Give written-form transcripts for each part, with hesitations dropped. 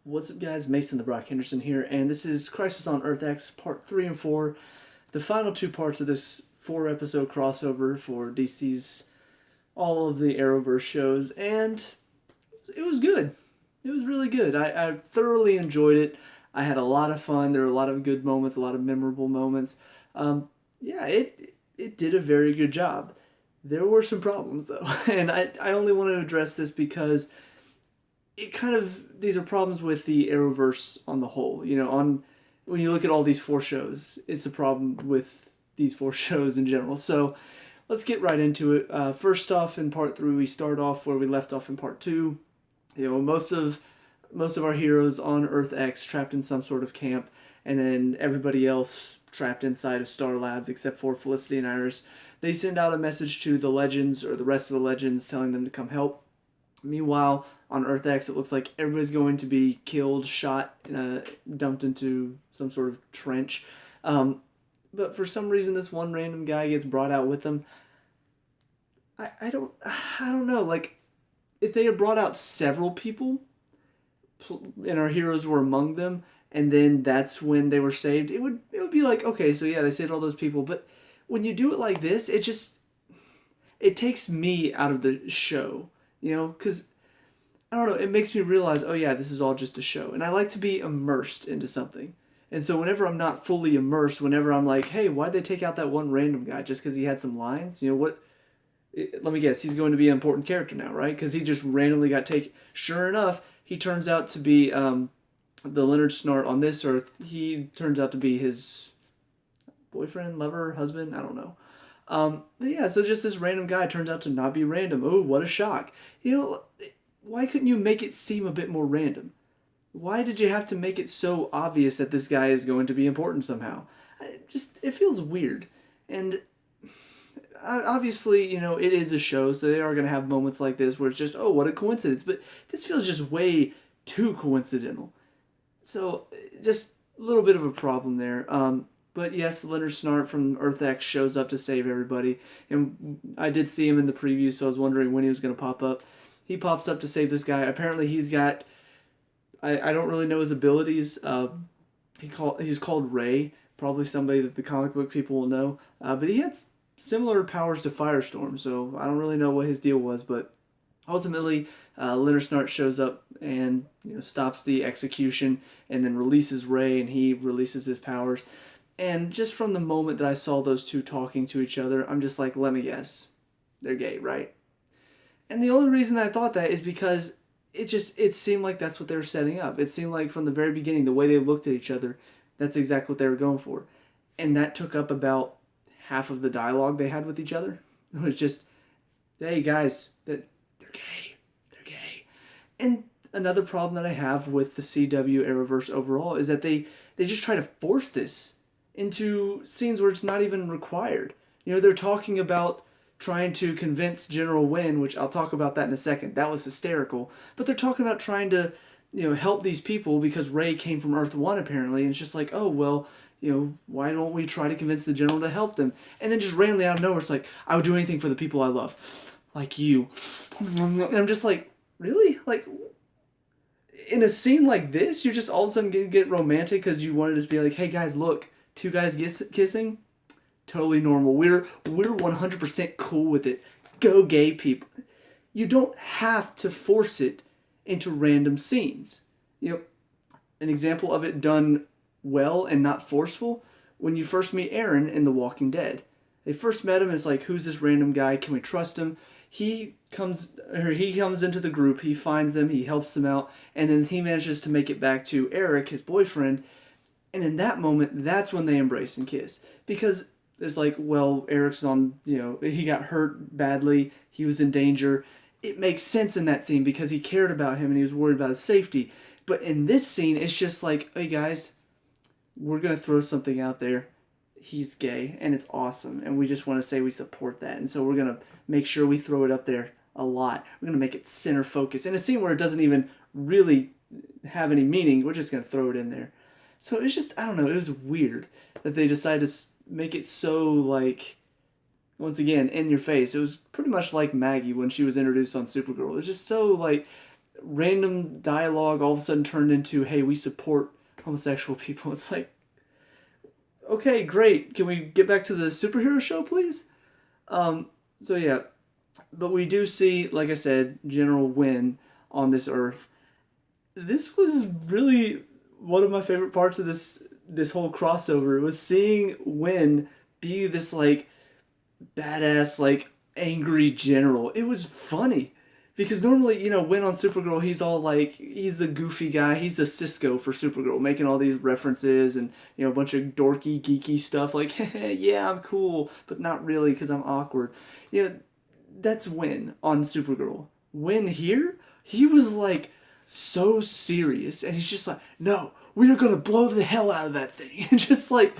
What's up, guys? Mason the Brock Henderson here, and this is Crisis on Earth X Part 3 and 4, the final two parts of this 4-episode crossover for DC's all of the Arrowverse shows, and it was good. It was really good. I thoroughly enjoyed it. I had a lot of fun. There were a lot of good moments, a lot of memorable moments. It did a very good job. There were some problems, though, and I only want to address this because these are problems with the Arrowverse on the whole. When you look at all these four shows, it's a problem with these four shows in general. So let's get right into it. First off, in part 3, we start off where we left off in part 2. Most of our heroes on Earth X trapped in some sort of camp, and then everybody else trapped inside of Star Labs except for Felicity and Iris. They send out a message to the Legends, or the rest of the Legends, telling them to come help. Meanwhile, on Earth X, it looks like everybody's going to be killed, shot, dumped into some sort of trench. But for some reason, this one random guy gets brought out with them. I don't know. Like, if they had brought out several people, and our heroes were among them, and then that's when they were saved, it would be like, okay, so yeah, they saved all those people. But when you do it like this, it takes me out of the show. Because, I don't know, it makes me realize, oh yeah, this is all just a show. And I like to be immersed into something. And so whenever I'm not fully immersed, whenever I'm like, hey, why'd they take out that one random guy just because he had some lines? Let me guess, he's going to be an important character now, right? Because he just randomly got taken. Sure enough, he turns out to be the Leonard Snart on this Earth. He turns out to be his boyfriend, lover, husband, I don't know. But yeah, so just this random guy turns out to not be random. Oh, what a shock. Why couldn't you make it seem a bit more random? Why did you have to make it so obvious that this guy is going to be important somehow? It feels weird. And obviously, it is a show, so they are going to have moments like this where it's just, oh, what a coincidence. But this feels just way too coincidental. So, just a little bit of a problem there. But yes, Leonard Snart from Earth X shows up to save everybody. And I did see him in the preview, so I was wondering when he was going to pop up. He pops up to save this guy. Apparently he's got... I don't really know his abilities. He's called Ray. Probably somebody that the comic book people will know. But he had similar powers to Firestorm, so I don't really know what his deal was. But ultimately, Leonard Snart shows up and stops the execution and then releases Ray, and he releases his powers. And just from the moment that I saw those two talking to each other, I'm just like, let me guess. They're gay, right? And the only reason I thought that is because it seemed like that's what they were setting up. It seemed like from the very beginning, the way they looked at each other, that's exactly what they were going for. And that took up about half of the dialogue they had with each other. It was just, hey guys, they're gay. They're gay. And another problem that I have with the CW Arrowverse overall is that they just try to force this into scenes where it's not even required. They're talking about trying to convince General Wynn, which I'll talk about that in a second. That was hysterical. But they're talking about trying to, help these people because Ray came from Earth 1 apparently, and it's just like, oh, well, why don't we try to convince the General to help them? And then just randomly out of nowhere, it's like, I would do anything for the people I love. Like you. And I'm just like, really? Like, in a scene like this, you're just all of a sudden going to get romantic because you wanted to just be like, hey guys, look, two guys kissing, totally normal. We're 100% cool with it. Go gay people. You don't have to force it into random scenes. An example of it done well and not forceful, when you first meet Aaron in The Walking Dead. They first met him, it's like, who's this random guy? Can we trust him? He comes into the group, he finds them, he helps them out, and then he manages to make it back to Eric, his boyfriend. And in that moment, that's when they embrace and kiss. Because it's like, well, Eric's he got hurt badly. He was in danger. It makes sense in that scene because he cared about him and he was worried about his safety. But in this scene, it's just like, hey guys, we're going to throw something out there. He's gay and it's awesome. And we just want to say we support that. And so we're going to make sure we throw it up there a lot. We're going to make it center focus. In a scene where it doesn't even really have any meaning, we're just going to throw it in there. So it's just, I don't know, it was weird that they decided to make it so, like, once again, in your face. It was pretty much like Maggie when she was introduced on Supergirl. It was just so, like, random dialogue all of a sudden turned into, hey, we support homosexual people. It's like, okay, great. Can we get back to the superhero show, please? So yeah, but we do see, like I said, General Wynn on this Earth. This was really one of my favorite parts of this whole crossover. Was seeing Wynn be this like badass, like angry general. It was funny. Because normally, Wynn on Supergirl, he's all like, he's the goofy guy. He's the Cisco for Supergirl, making all these references and, a bunch of dorky, geeky stuff like, yeah, I'm cool, but not really because I'm awkward. That's Wynn on Supergirl. Wynn here, he was like so serious. And he's just like, no, we are going to blow the hell out of that thing. And just like,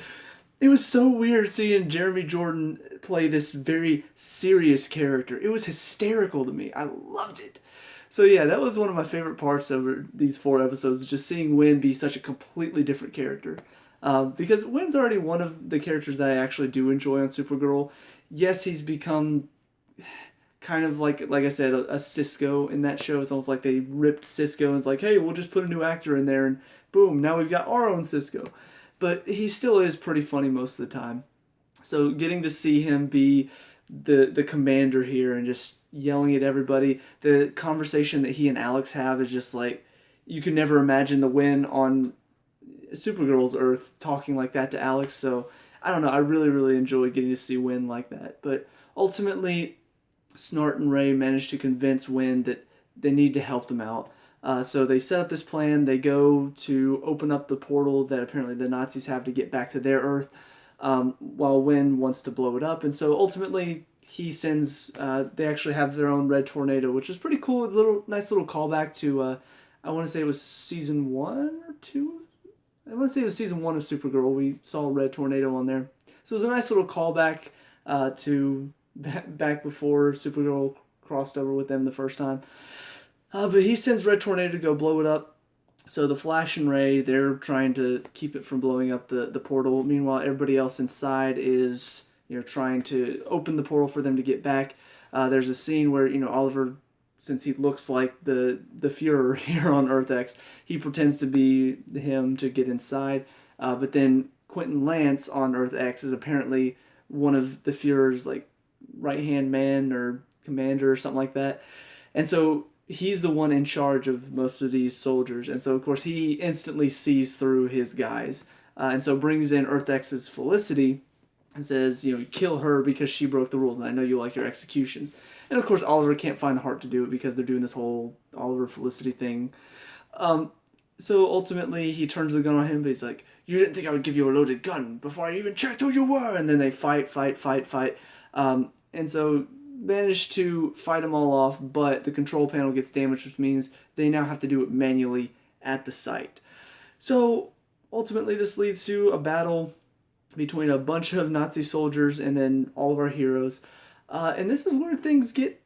it was so weird seeing Jeremy Jordan play this very serious character. It was hysterical to me. I loved it. So yeah, that was one of my favorite parts over these 4 episodes, just seeing Wynn be such a completely different character. Because Wynn's already one of the characters that I actually do enjoy on Supergirl. Yes, he's become kind of like I said, a Cisco in that show. It's almost like they ripped Cisco and it's like, hey, we'll just put a new actor in there and boom, now we've got our own Cisco. But he still is pretty funny most of the time. So getting to see him be the commander here and just yelling at everybody, the conversation that he and Alex have is just like, you can never imagine the Wynn on Supergirl's Earth talking like that to Alex. So I don't know, I really, really enjoy getting to see Wynn like that. But ultimately, Snart and Ray managed to convince Wynn that they need to help them out. So they set up this plan. They go to open up the portal that apparently the Nazis have to get back to their Earth, while Wynn wants to blow it up. And so ultimately, he sends. They actually have their own red tornado, which is pretty cool. Nice little callback to. I want to say it was season 1 or 2. I want to say it was season 1 of Supergirl. We saw a red tornado on there, so it was a nice little callback to back before Supergirl crossed over with them the first time. But he sends Red Tornado to go blow it up. So the Flash and Ray, they're trying to keep it from blowing up the portal. Meanwhile, everybody else inside is trying to open the portal for them to get back. There's a scene where Oliver, since he looks like the Fuhrer here on Earth X, he pretends to be him to get inside. But then Quentin Lance on Earth X is apparently one of the Fuhrer's like right-hand man or commander or something like that. And so he's the one in charge of most of these soldiers. And so, of course, he instantly sees through his guys. And so brings in Earth X's Felicity and says, kill her because she broke the rules. And I know you like your executions. And, of course, Oliver can't find the heart to do it because they're doing this whole Oliver Felicity thing. So ultimately, he turns the gun on him, but he's like, you didn't think I would give you a loaded gun before I even checked who you were. And then they fight. And so managed to fight them all off, but the control panel gets damaged, which means they now have to do it manually at the site. So ultimately this leads to a battle between a bunch of Nazi soldiers and then all of our heroes. And this is where things get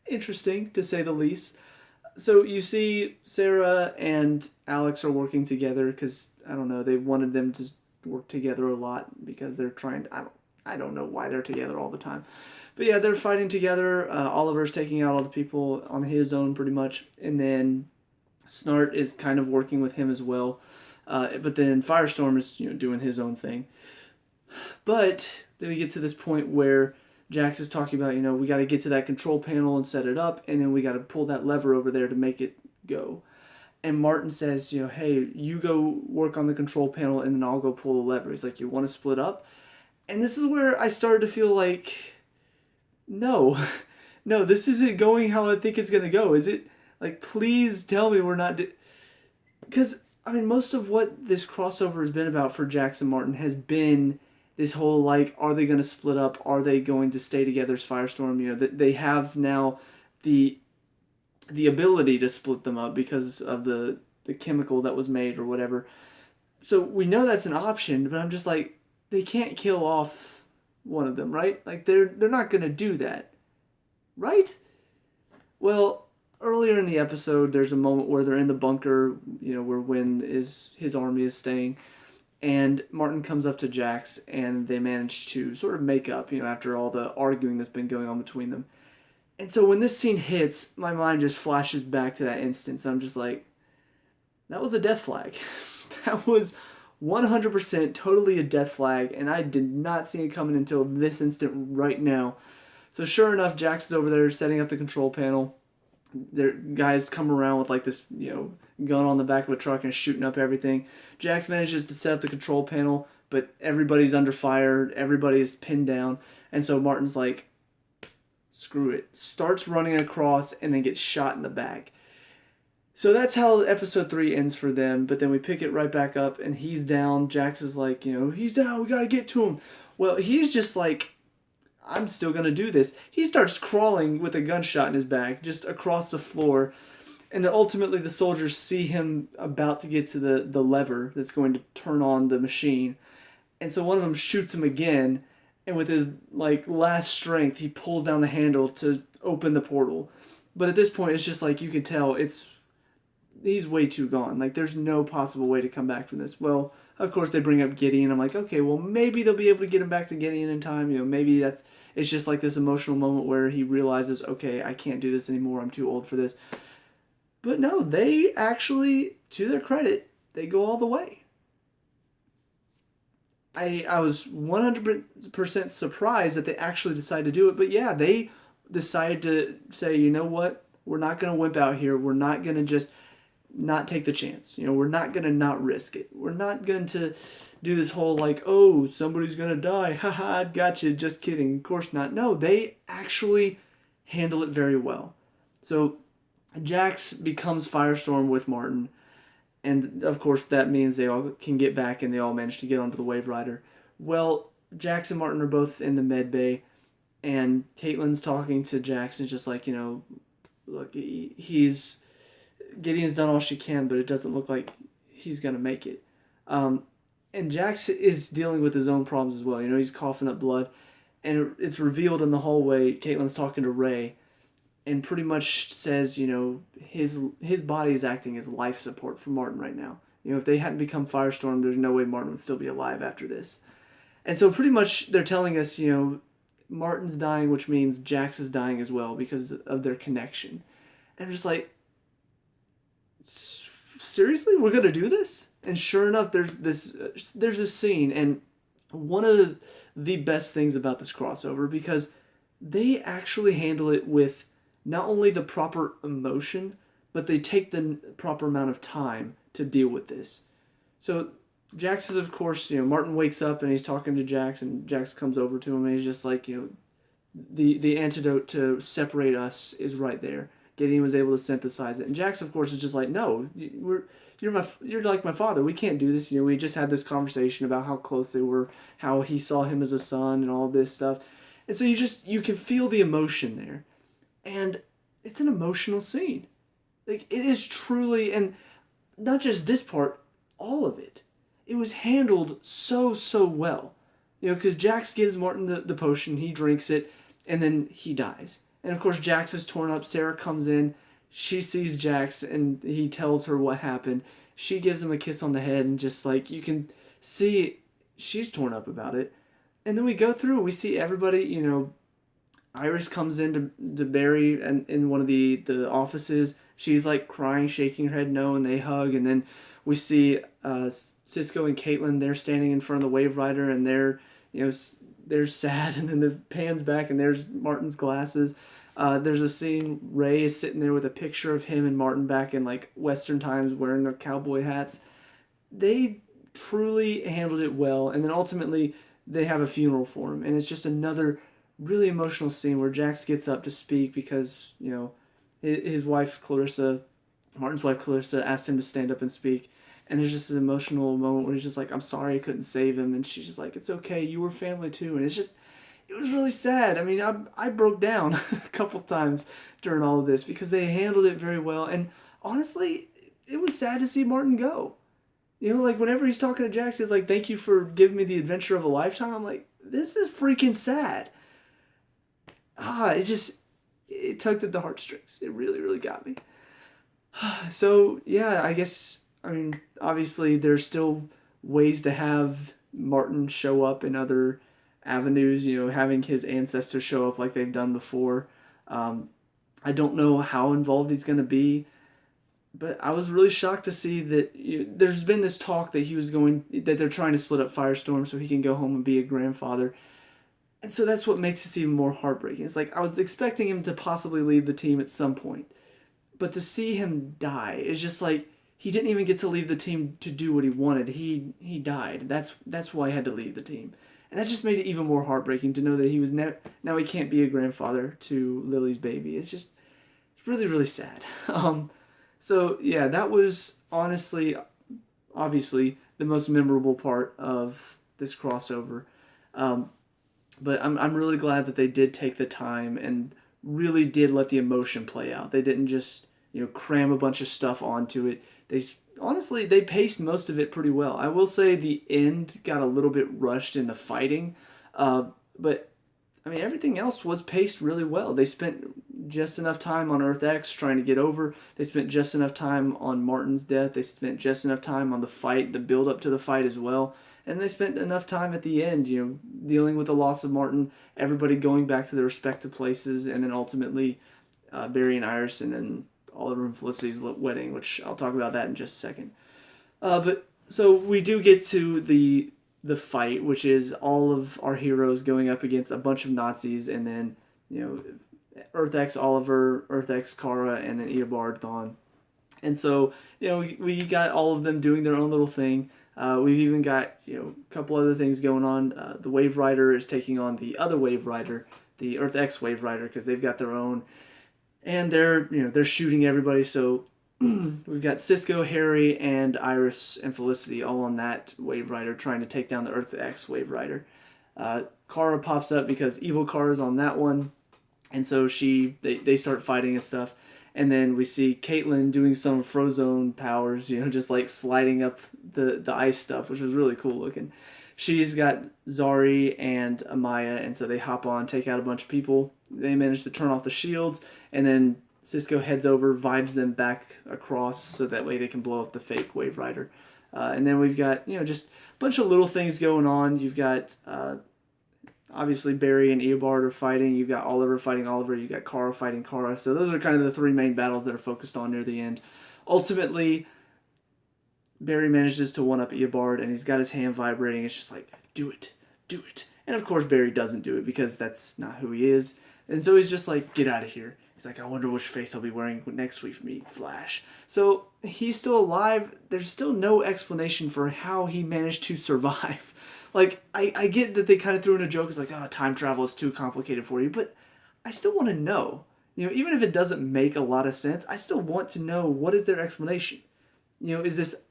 interesting, to say the least. So you see Sarah and Alex are working together because, I don't know, they wanted them to work together a lot because they're trying to, I don't know why they're together all the time. But yeah, they're fighting together. Oliver's taking out all the people on his own pretty much. And then Snart is kind of working with him as well. But then Firestorm is doing his own thing. But then we get to this point where Jax is talking about, we got to get to that control panel and set it up. And then we got to pull that lever over there to make it go. And Martin says, hey, you go work on the control panel and then I'll go pull the lever. He's like, you want to split up? And this is where I started to feel like, no, this isn't going how I think it's going to go. Is it? Like, please tell me we're not... Because, most of what this crossover has been about for Jax and Martin has been this whole, like, are they going to split up? Are they going to stay together as Firestorm? They have now the ability to split them up because of the chemical that was made or whatever. So we know that's an option, but I'm just like, they can't kill off one of them, right? Like, they're not going to do that, right? Well, earlier in the episode, there's a moment where they're in the bunker, where his army is staying, and Martin comes up to Jax, and they manage to sort of make up, after all the arguing that's been going on between them. And so when this scene hits, my mind just flashes back to that instance. I'm just like, that was a death flag. That was 100% totally a death flag, and I did not see it coming until this instant right now. So sure enough, Jax is over there setting up the control panel. Their guys come around with like this, gun on the back of a truck and shooting up everything. Jax manages to set up the control panel, but everybody's under fire. Everybody is pinned down, and so Martin's like, "Screw it!" Starts running across and then gets shot in the back. So that's how episode 3 ends for them, but then we pick it right back up and he's down. Jax is like, he's down, we gotta get to him. Well, he's just like, I'm still gonna do this. He starts crawling with a gunshot in his back, just across the floor. And then ultimately the soldiers see him about to get to the lever that's going to turn on the machine. And so one of them shoots him again, and with his like last strength, he pulls down the handle to open the portal. But at this point, it's just like you can tell he's way too gone. Like, there's no possible way to come back from this. Well, of course, they bring up Gideon. I'm like, okay, well, maybe they'll be able to get him back to Gideon in time. Maybe it's just like this emotional moment where he realizes, okay, I can't do this anymore. I'm too old for this. But no, they actually, to their credit, they go all the way. I was 100% surprised that they actually decided to do it. But yeah, they decided to say, you know what? We're not going to wimp out here. We're not going to just not take the chance. We're not going to not risk it. We're not going to do this whole like, oh, somebody's going to die. Haha, I gotcha. Just kidding. Of course not. No, they actually handle it very well. So Jax becomes Firestorm with Martin. And of course that means they all can get back and they all manage to get onto the Wave Rider. Well, Jax and Martin are both in the med bay. And Caitlyn's talking to Jax and just like, look, Gideon's done all she can, but it doesn't look like he's going to make it. And Jax is dealing with his own problems as well. He's coughing up blood. And it's revealed in the hallway, Caitlyn's talking to Ray, and pretty much says, his body is acting as life support for Martin right now. If they hadn't become Firestorm, there's no way Martin would still be alive after this. And so pretty much they're telling us, Martin's dying, which means Jax is dying as well because of their connection. And I'm just like, seriously, we're gonna do this? And sure enough, there's this scene, and one of the best things about this crossover, because they actually handle it with not only the proper emotion, but they take the proper amount of time to deal with this. So Jax is, of course, Martin wakes up and he's talking to Jax, and Jax comes over to him and he's just like, the antidote to separate us is right there. Gideon was able to synthesize it, and Jax, of course, is just like, no, you're like my father. We can't do this. We just had this conversation about how close they were, how he saw him as a son, and all this stuff, and so you can feel the emotion there, and it's an emotional scene. Like, it is truly, and not just this part, all of it. It was handled so well, because Jax gives Martin the potion, he drinks it, and then he dies. And of course, Jax is torn up. Sarah comes in. She sees Jax, and he tells her what happened. She gives him a kiss on the head, and just like, you can see she's torn up about it. And then we go through. We see everybody, Iris comes in to Barry and in one of the offices. She's like crying, shaking her head no, and they hug. And then we see Cisco and Caitlyn. They're standing in front of the Wave Rider, and they're sad. And then the pans back, and there's Martin's glasses. There's a scene, Ray is sitting there with a picture of him and Martin back in like Western times wearing their cowboy hats. They truly handled it well, and then ultimately they have a funeral for him, and it's just another really emotional scene where Jax gets up to speak because, his wife Clarissa, Martin's wife Clarissa, asked him to stand up and speak, and there's just an emotional moment where he's just like, I'm sorry I couldn't save him, and she's just like, it's okay, you were family too, and it was really sad. I mean, I broke down a couple times during all of this because they handled it very well, and honestly, it was sad to see Martin go. Like whenever he's talking to Jax, he's like, thank you for giving me the adventure of a lifetime. I'm like, this is freaking sad. It tugged at the heartstrings. It really, really got me. So, yeah, I guess, obviously there's still ways to have Martin show up in other avenues, having his ancestors show up like they've done before. I don't know how involved he's going to be, but I was really shocked to see that there's been this talk that that they're trying to split up Firestorm so he can go home and be a grandfather. And so that's what makes this even more heartbreaking. It's like I was expecting him to possibly leave the team at some point, but to see him die is just like he didn't even get to leave the team to do what he wanted. He died. That's why he had to leave the team, and that just made it even more heartbreaking to know that he was now he can't be a grandfather to Lily's baby. It's really really sad. So yeah, that was obviously the most memorable part of this crossover. Um, but I'm really glad that they did take the time and really did let the emotion play out. They didn't just cram a bunch of stuff onto it. Honestly they paced most of it pretty well. I will say the end got a little bit rushed in the fighting, but I mean everything else was paced really well. They spent just enough time on Earth X trying to get over. They spent just enough time on Martin's death. They spent just enough time on the fight, the build up to the fight as well. And they spent enough time at the end, dealing with the loss of Martin, everybody going back to their respective places, and then ultimately Barry and Iris and Oliver and Felicity's wedding, which I'll talk about that in just a second. But so we do get to the fight, which is all of our heroes going up against a bunch of Nazis, and then Earth X Oliver, Earth X Kara, and then Eobard Thawne. And so we got all of them doing their own little thing. We've even got a couple other things going on. The Wave Rider is taking on the other Wave Rider, the Earth X Wave Rider, because they've got their own, and they're shooting everybody. So we've got Cisco, Harry, and Iris and Felicity all on that Wave Rider trying to take down the Earth X Wave Rider. Kara pops up because Evil Kara's on that one, and so they start fighting and stuff. And then we see Caitlyn doing some Frozone powers, just like sliding up the ice stuff, which was really cool looking. She's got Zari and Amaya, and so they hop on, take out a bunch of people. They manage to turn off the shields, and then Cisco heads over, vibes them back across, so that way they can blow up the fake Wave Rider. And then we've got, just a bunch of little things going on. You've got obviously Barry and Eobard are fighting. You've got Oliver fighting Oliver. You've got Kara fighting Kara. So those are kind of the three main battles that are focused on near the end. Ultimately, Barry manages to one-up Eobard, and he's got his hand vibrating. It's just like, do it, do it. And of course Barry doesn't do it because that's not who he is. And so he's just like, get out of here. He's like, I wonder which face I'll be wearing next week for me, Flash. So he's still alive. There's still no explanation for how he managed to survive. Like, I get that they kind of threw in a joke. It's like, time travel is too complicated for you. But I still want to know. Even if it doesn't make a lot of sense, I still want to know what is their explanation. Is this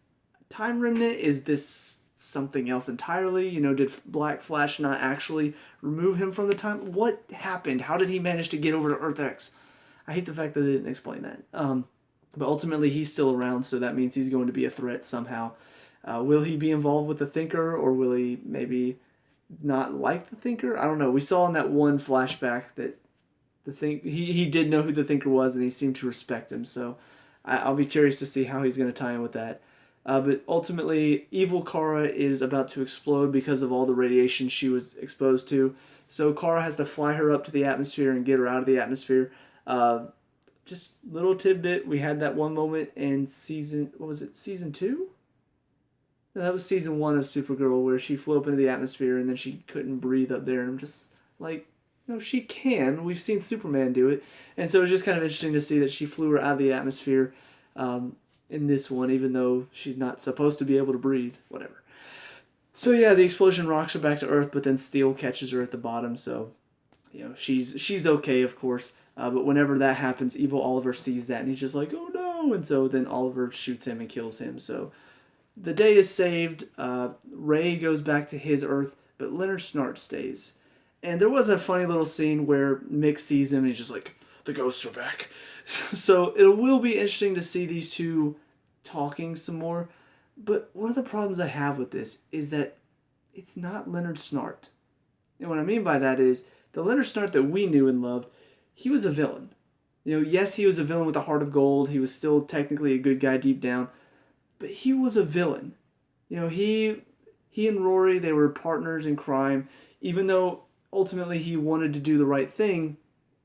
time remnant? Is this something else entirely? Did Black Flash not actually remove him from the time? What happened? How did he manage to get over to Earth X? I hate the fact that they didn't explain that. But ultimately, he's still around, so that means he's going to be a threat somehow. Will he be involved with the Thinker, or will he maybe not like the Thinker? I don't know. We saw in that one flashback that he did know who the Thinker was, and he seemed to respect him. So I'll be curious to see how he's going to tie in with that. But ultimately, Evil Kara is about to explode because of all the radiation she was exposed to. So Kara has to fly her up to the atmosphere and get her out of the atmosphere. Just little tidbit, we had that one moment in season 2? No, that was season 1 of Supergirl, where she flew up into the atmosphere and then she couldn't breathe up there. And I'm just like, she can. We've seen Superman do it. And so it was just kind of interesting to see that she flew her out of the atmosphere in this one, even though she's not supposed to be able to breathe, whatever. So yeah, the explosion rocks her back to Earth, but then Steel catches her at the bottom, so she's okay, of course. But whenever that happens, Evil Oliver sees that, and he's just like, oh no! And so then Oliver shoots him and kills him, so the day is saved. Ray goes back to his Earth, but Leonard Snart stays. And there was a funny little scene where Mick sees him and he's just like, the ghosts are back. So it will be interesting to see these two talking some more. But one of the problems I have with this is that it's not Leonard Snart. And what I mean by that is, the Leonard Snart that we knew and loved, he was a villain. Yes, he was a villain with a heart of gold. He was still technically a good guy deep down. But he was a villain. He and Rory, they were partners in crime. Even though ultimately he wanted to do the right thing,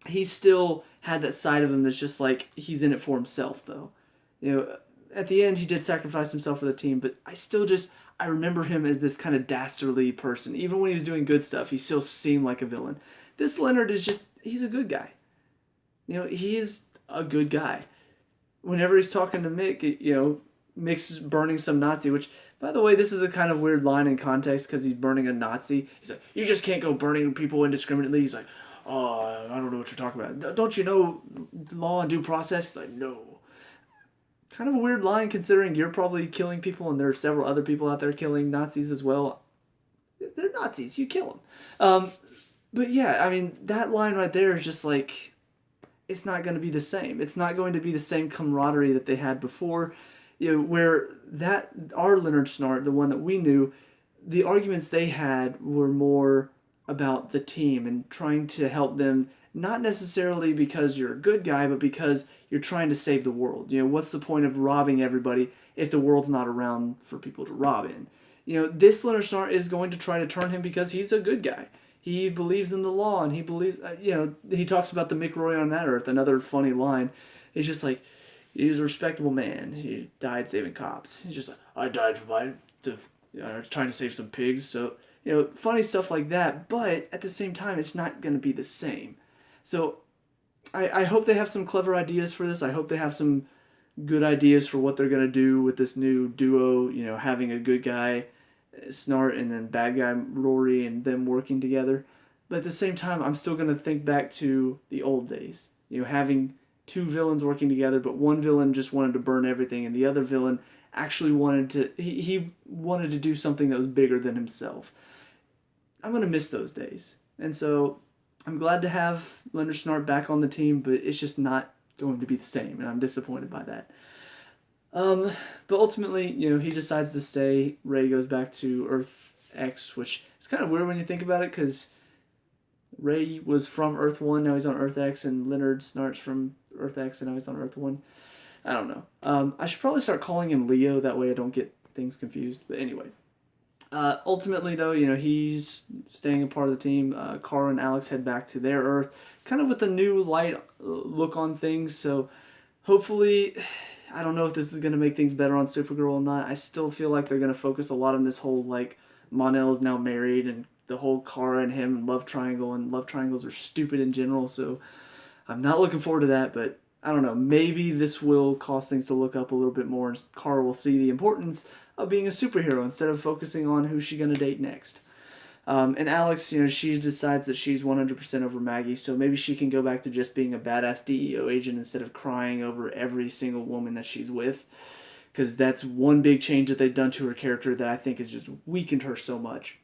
he still had that side of him that's just like he's in it for himself, though. You know, at the end he did sacrifice himself for the team, but I remember him as this kind of dastardly person. Even when he was doing good stuff, he still seemed like a villain. This Leonard is just he's a good guy. You know, he's a good guy. Whenever he's talking to Mick, Mick's burning some Nazi, which, by the way, this is a kind of weird line in context because he's burning a Nazi. He's like, you just can't go burning people indiscriminately. He's like, oh, I don't know what you're talking about. Don't you know law and due process? He's like, no. Kind of a weird line considering you're probably killing people and there are several other people out there killing Nazis as well. They're Nazis. You kill them. But yeah, I mean, that line right there is just like, it's not going to be the same. It's not going to be the same camaraderie that they had before. You know, where that our Leonard Snart, the one that we knew, the arguments they had were more about the team and trying to help them, not necessarily because you're a good guy, but because you're trying to save the world. You know, what's the point of robbing everybody if the world's not around for people to rob in? You know, this Leonard Snart is going to try to turn him because he's a good guy. He believes in the law, and he believes, he talks about the Mick Roy on that earth. Another funny line. It's just like, he was a respectable man. He died saving cops. He's just like, I died trying to save some pigs. So, funny stuff like that. But at the same time, it's not going to be the same. So, I hope they have some clever ideas for this. I hope they have some good ideas for what they're going to do with this new duo, having a good guy Snart and then bad guy Rory and them working together. But at the same time, I'm still going to think back to the old days. Having two villains working together, but one villain just wanted to burn everything and the other villain actually wanted to he wanted to do something that was bigger than himself. I'm going to miss those days. And so I'm glad to have Leonard Snart back on the team, but it's just not going to be the same, and I'm disappointed by that. But ultimately, he decides to stay. Ray goes back to Earth X, which is kind of weird when you think about it, because Ray was from Earth 1, now he's on Earth X, and Leonard Snart's from Earth X, and now he's on Earth 1. I don't know. I should probably start calling him Leo, that way I don't get things confused. But anyway. Ultimately, though, he's staying a part of the team. Kara and Alex head back to their Earth, kind of with a new light look on things, so hopefully... I don't know if this is going to make things better on Supergirl or not. I still feel like they're going to focus a lot on this whole, Mon-El is now married and the whole Kara and him love triangle, and love triangles are stupid in general, so I'm not looking forward to that, but I don't know. Maybe this will cause things to look up a little bit more, and Kara will see the importance of being a superhero instead of focusing on who's she going to date next. And Alex, she decides that she's 100% over Maggie, so maybe she can go back to just being a badass DEO agent instead of crying over every single woman that she's with. Because that's one big change that they've done to her character that I think has just weakened her so much.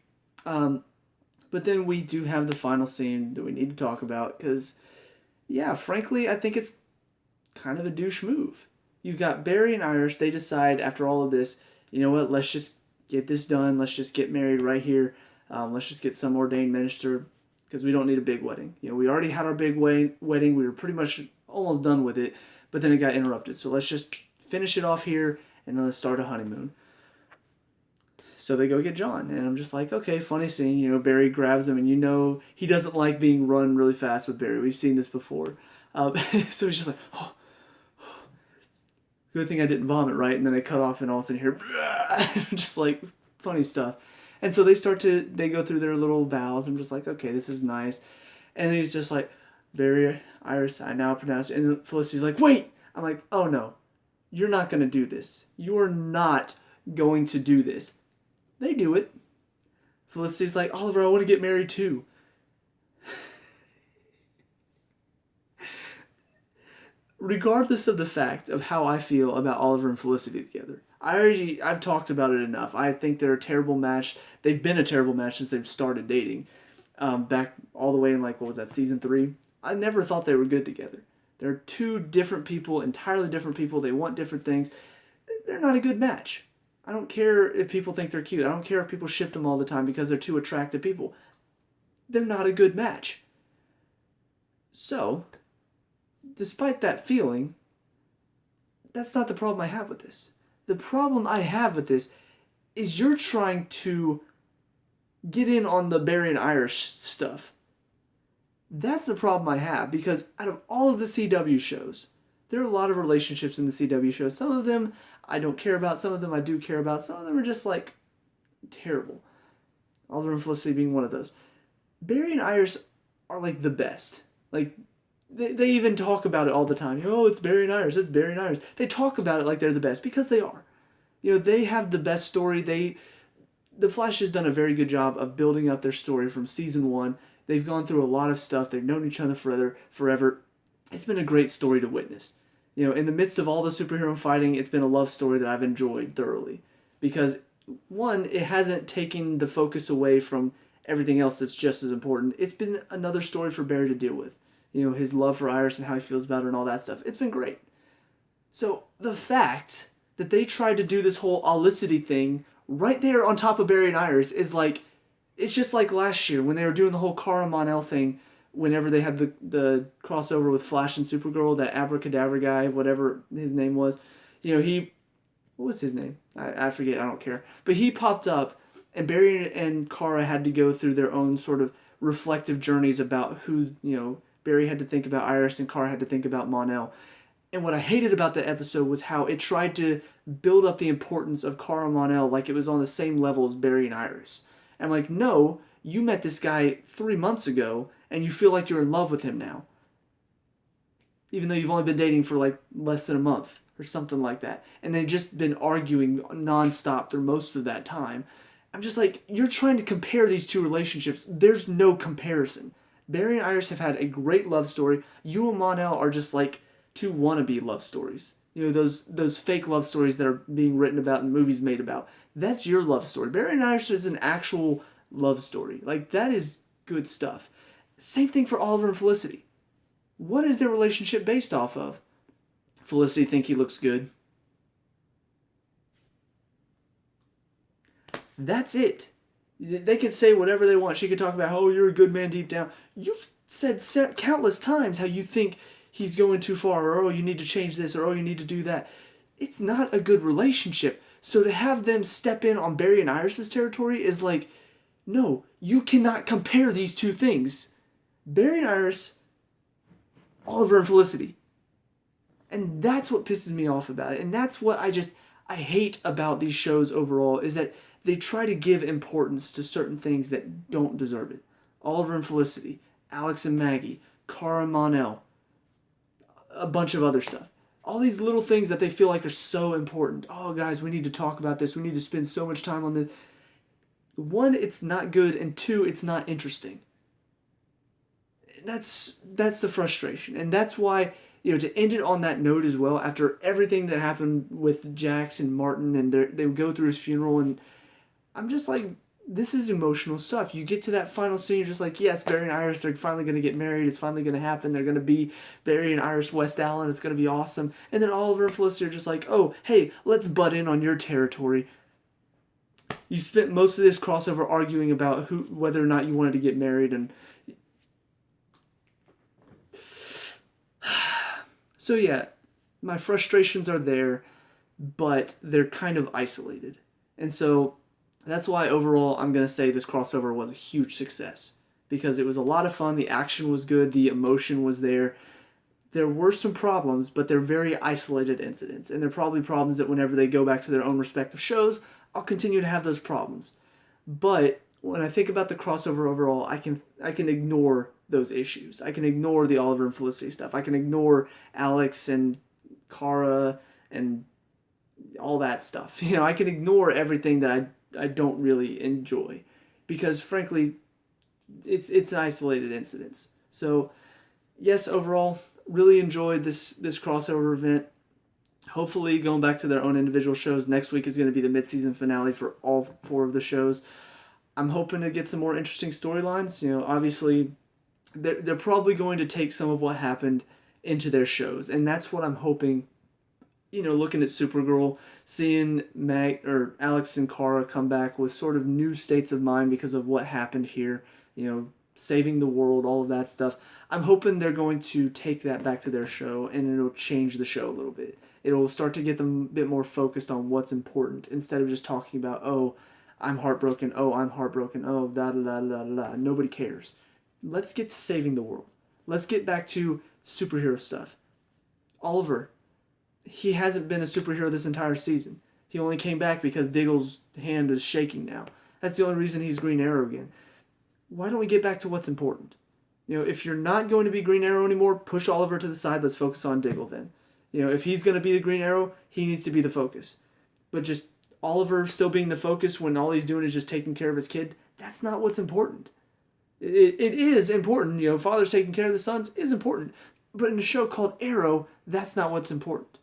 But then we do have the final scene that we need to talk about, because, yeah, frankly, I think it's kind of a douche move. You've got Barry and Iris, they decide after all of this, you know what, let's just get this done, let's just get married right here. Let's just get some ordained minister, because we don't need a big wedding. We already had our big wedding. We were pretty much almost done with it, but then it got interrupted. So let's just finish it off here, and then let's start a honeymoon. So they go get John, and I'm just like, okay, funny scene. Barry grabs him, and he doesn't like being run really fast with Barry. We've seen this before. So he's just like, oh, good thing I didn't vomit, right? And then I cut off, and all of a sudden here, just like funny stuff. And so they go through their little vows. I'm just like, okay, this is nice. And then he's just like, Barry, Iris, I now pronounce it. And Felicity's like, wait! I'm like, oh no, you're not going to do this. You are not going to do this. They do it. Felicity's like, Oliver, I want to get married too. Regardless of the fact of how I feel about Oliver and Felicity together, I've talked about it enough. I think they're a terrible match. They've been a terrible match since they've started dating. Back all the way in, season 3? I never thought they were good together. They're two different people, entirely different people. They want different things. They're not a good match. I don't care if people think they're cute. I don't care if people ship them all the time because they're two attractive people. They're not a good match. So, despite that feeling, that's not the problem I have with this. The problem I have with this is you're trying to get in on the Barry and Irish stuff. That's the problem I have, because out of all of the CW shows, there are a lot of relationships in the CW shows. Some of them I don't care about, some of them I do care about, some of them are just like terrible. Oliver and Felicity being one of those. Barry and Iris are like the best. Like, they even talk about it all the time. Oh, it's Barry and Iris, it's Barry and Iris. They talk about it like they're the best, because they are. They have the best story. The Flash has done a very good job of building up their story from season one. They've gone through a lot of stuff. They've known each other forever. It's been a great story to witness. In the midst of all the superhero fighting, it's been a love story that I've enjoyed thoroughly. Because, one, it hasn't taken the focus away from everything else that's just as important. It's been another story for Barry to deal with. His love for Iris and how he feels about her and all that stuff. It's been great. So, the fact that they tried to do this whole Olicity thing right there on top of Barry and Iris is like, it's just like last year when they were doing the whole Kara Mon-El thing, whenever they had the crossover with Flash and Supergirl, that abracadabra guy, whatever his name was. What was his name? I forget, I don't care. But he popped up, and Barry and Kara had to go through their own sort of reflective journeys about who, Barry had to think about Iris and Kara had to think about Mon-El. And what I hated about the episode was how it tried to build up the importance of Kara Mon-El like it was on the same level as Barry and Iris. And I'm like, no, you met this guy 3 months ago, and you feel like you're in love with him now. Even though you've only been dating for like less than a month or something like that. And they've just been arguing nonstop through most of that time. I'm just like, you're trying to compare these two relationships. There's no comparison. Barry and Iris have had a great love story. You and Mon-El are just like two wannabe love stories. Those fake love stories that are being written about and movies made about. That's your love story. Barry and Iris is an actual love story. Like, that is good stuff. Same thing for Oliver and Felicity. What is their relationship based off of? Felicity think he looks good. That's it. They could say whatever they want. She could talk about, oh, you're a good man deep down. You've said countless times how you think he's going too far, or oh, you need to change this, or oh, you need to do that. It's not a good relationship. So to have them step in on Barry and Iris' territory is like, no, you cannot compare these two things. Barry and Iris, Oliver and Felicity. And that's what pisses me off about it. And that's what I hate about these shows overall, is that they try to give importance to certain things that don't deserve it. Oliver and Felicity, Alex and Maggie, Kara and Mon-El, a bunch of other stuff. All these little things that they feel like are so important. Oh, guys, we need to talk about this. We need to spend so much time on this. One, it's not good, and two, it's not interesting. That's the frustration, and that's why, to end it on that note as well, after everything that happened with Jax and Martin, and they would go through his funeral, and I'm just like, this is emotional stuff. You get to that final scene, you're just like, yes, Barry and Iris, they're finally going to get married. It's finally going to happen. They're going to be Barry and Iris West Allen. It's going to be awesome. And then Oliver and Felicity are just like, oh, hey, let's butt in on your territory. You spent most of this crossover arguing about whether or not you wanted to get married. And so, yeah, my frustrations are there, but they're kind of isolated. And so that's why overall I'm going to say this crossover was a huge success, because it was a lot of fun, the action was good, the emotion was there. There were some problems, but they're very isolated incidents, and they're probably problems that whenever they go back to their own respective shows, I'll continue to have those problems. But when I think about the crossover overall, I can ignore those issues. I can ignore the Oliver and Felicity stuff. I can ignore Alex and Kara and all that stuff. I can ignore everything that I don't really enjoy, because frankly, it's an isolated incidents. So yes, overall, really enjoyed this crossover event. Hopefully, going back to their own individual shows, next week is going to be the mid-season finale for all 4 of the shows. I'm hoping to get some more interesting storylines. Obviously, they're probably going to take some of what happened into their shows, and that's what I'm hoping. Looking at Supergirl, seeing Alex and Kara come back with sort of new states of mind because of what happened here, saving the world, all of that stuff. I'm hoping they're going to take that back to their show, and it'll change the show a little bit. It'll start to get them a bit more focused on what's important, instead of just talking about, oh, I'm heartbroken, oh, da da da da da. Nobody cares. let's get to saving the world. Let's get back to superhero stuff. Oliver, he hasn't been a superhero this entire season. He only came back because Diggle's hand is shaking now. That's the only reason he's Green Arrow again. Why don't we get back to what's important? If you're not going to be Green Arrow anymore, push Oliver to the side. Let's focus on Diggle then. If he's going to be the Green Arrow, he needs to be the focus. But just Oliver still being the focus when all he's doing is just taking care of his kid, that's not what's important. It is important. Fathers taking care of the sons is important. But in a show called Arrow, that's not what's important.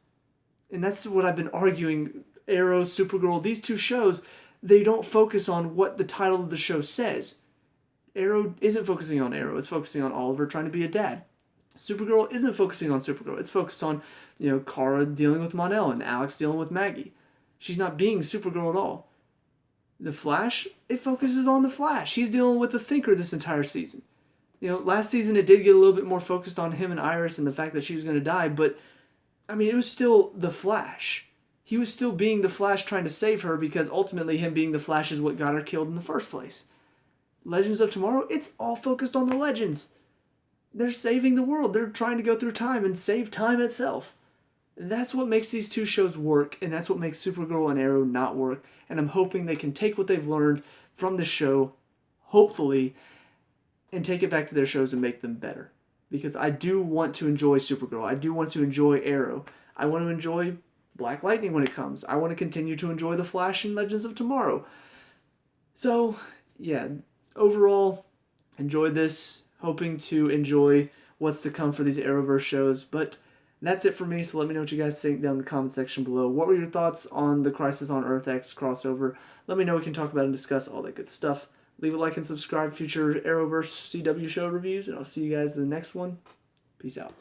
And that's what I've been arguing. Arrow, Supergirl, these two shows, they don't focus on what the title of the show says. Arrow isn't focusing on Arrow. It's focusing on Oliver trying to be a dad. Supergirl isn't focusing on Supergirl. It's focused on, Kara dealing with Mon-El and Alex dealing with Maggie. She's not being Supergirl at all. The Flash, it focuses on the Flash. He's dealing with the Thinker this entire season. Last season it did get a little bit more focused on him and Iris and the fact that she was going to die, but, it was still the Flash. He was still being the Flash trying to save her because ultimately him being the Flash is what got her killed in the first place. Legends of Tomorrow, it's all focused on the Legends. They're saving the world. They're trying to go through time and save time itself. That's what makes these two shows work, and that's what makes Supergirl and Arrow not work. And I'm hoping they can take what they've learned from the show, hopefully, and take it back to their shows and make them better. Because I do want to enjoy Supergirl. I do want to enjoy Arrow. I want to enjoy Black Lightning when it comes. I want to continue to enjoy The Flash and Legends of Tomorrow. So, yeah, overall, enjoyed this. Hoping to enjoy what's to come for these Arrowverse shows. But that's it for me, so let me know what you guys think down in the comment section below. What were your thoughts on the Crisis on Earth X crossover? Let me know. We can talk about and discuss all that good stuff. Leave a like and subscribe for future Arrowverse CW show reviews, and I'll see you guys in the next one. Peace out.